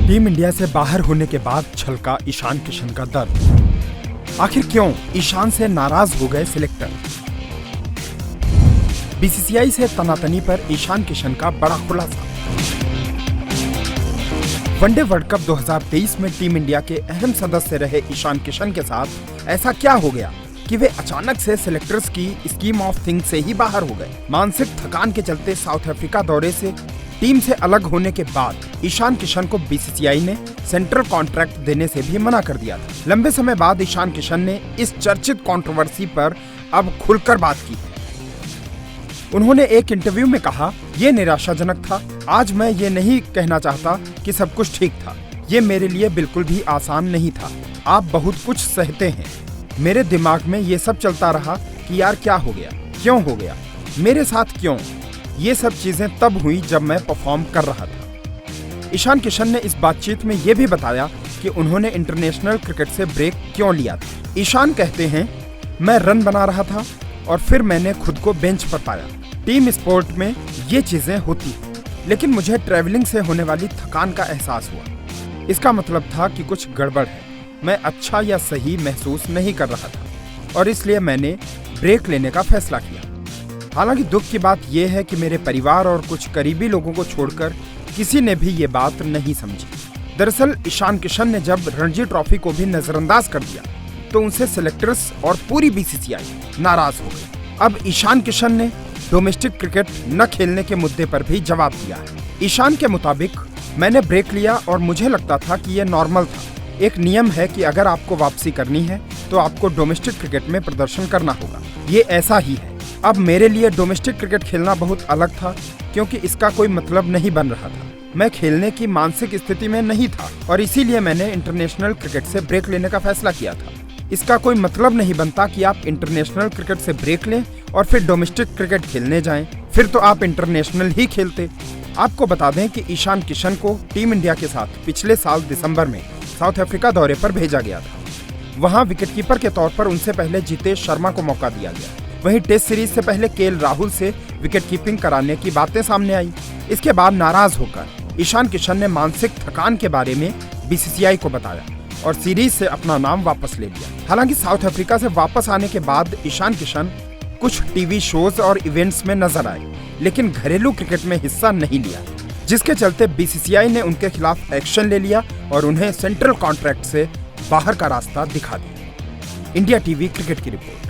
Team India से बाहर होने के बाद छलका ईशान किशन का दर्द। आखिर क्यों ईशान से नाराज हो गए सिलेक्टर? बीसीसीआई से तनातनी पर ईशान किशन का बड़ा खुलासा। वनडे वर्ल्ड कप 2023 में टीम इंडिया के अहम सदस्य रहे ईशान किशन के साथ ऐसा क्या हो गया कि वे अचानक से सिलेक्टर्स की स्कीम ऑफ थिंग्स से ही बाहर हो गए? मानसिक थकान के चलते साउथ अफ्रीका दौरे से टीम से अलग होने के बाद ईशान किशन को बीसीसीआई ने सेंट्रल कॉन्ट्रैक्ट देने से भी मना कर दिया था। लंबे समय बाद ईशान किशन ने इस चर्चित कंट्रोवर्सी पर अब खुलकर बात की है। उन्होंने एक इंटरव्यू में कहा, ये निराशाजनक था। आज मैं ये नहीं कहना चाहता कि सब कुछ ठीक था। ये मेरे लिए बिल्कुल भी आसान नहीं था। आप बहुत कुछ सहते हैं। मेरे दिमाग में ये सब चलता रहा कि यार क्या हो गया, क्यों हो गया, मेरे साथ क्यों। ये सब चीजें तब हुई जब मैं परफॉर्म कर रहा था। ईशान किशन ने इस बातचीत में ये भी बताया कि उन्होंने इंटरनेशनल क्रिकेट से ब्रेक क्यों लिया था। ईशान कहते हैं, मैं रन बना रहा था और फिर मैंने खुद को बेंच पर पाया। टीम स्पोर्ट में ये चीजें होती हैं, लेकिन मुझे ट्रैवलिंग से होने वाली थकान का एहसास हुआ। इसका मतलब था कि कुछ गड़बड़ है। मैं अच्छा या सही महसूस नहीं कर रहा था और इसलिए मैंने ब्रेक लेने का फैसला किया। हालांकि दुख की बात यह है कि मेरे परिवार और कुछ करीबी लोगों को छोड़कर किसी ने भी ये बात नहीं समझी। दरअसल ईशान किशन ने जब रणजी ट्रॉफी को भी नजरअंदाज कर दिया तो उनसे सिलेक्टर्स और पूरी बीसीसीआई नाराज हो गई। अब ईशान किशन ने डोमेस्टिक क्रिकेट न खेलने के मुद्दे पर भी जवाब दिया है। ईशान के मुताबिक, मैंने ब्रेक लिया और मुझे लगता था कि यह नॉर्मल था। एक नियम है कि अगर आपको वापसी करनी है तो आपको डोमेस्टिक क्रिकेट में प्रदर्शन करना होगा। ये ऐसा ही है। अब मेरे लिए डोमेस्टिक क्रिकेट खेलना बहुत अलग था क्योंकि इसका कोई मतलब नहीं बन रहा था। मैं खेलने की मानसिक स्थिति में नहीं था और इसीलिए मैंने इंटरनेशनल क्रिकेट से ब्रेक लेने का फैसला किया था। इसका कोई मतलब नहीं बनता कि आप इंटरनेशनल क्रिकेट से ब्रेक लें और फिर डोमेस्टिक क्रिकेट खेलने जाएं। फिर तो आप इंटरनेशनल ही खेलते। आपको बता दें कि ईशान किशन को टीम इंडिया के साथ पिछले साल दिसंबर में साउथ अफ्रीका दौरे पर भेजा गया था। वहां विकेटकीपर के तौर पर उनसे पहले जितेश शर्मा को मौका दिया गया। वहीं टेस्ट सीरीज से पहले केएल राहुल से विकेट कीपिंग कराने की बातें सामने आई। इसके बाद नाराज होकर ईशान किशन ने मानसिक थकान के बारे में बीसीसीआई को बताया और सीरीज से अपना नाम वापस ले लिया। हालांकि साउथ अफ्रीका से वापस आने के बाद ईशान किशन कुछ टीवी शोज और इवेंट्स में नजर आए, लेकिन घरेलू क्रिकेट में हिस्सा नहीं लिया, जिसके चलते बीसीसीआई ने उनके खिलाफ एक्शन ले लिया और उन्हें सेंट्रल कॉन्ट्रैक्ट से बाहर का रास्ता दिखा दिया। इंडिया टीवी क्रिकेट की रिपोर्ट।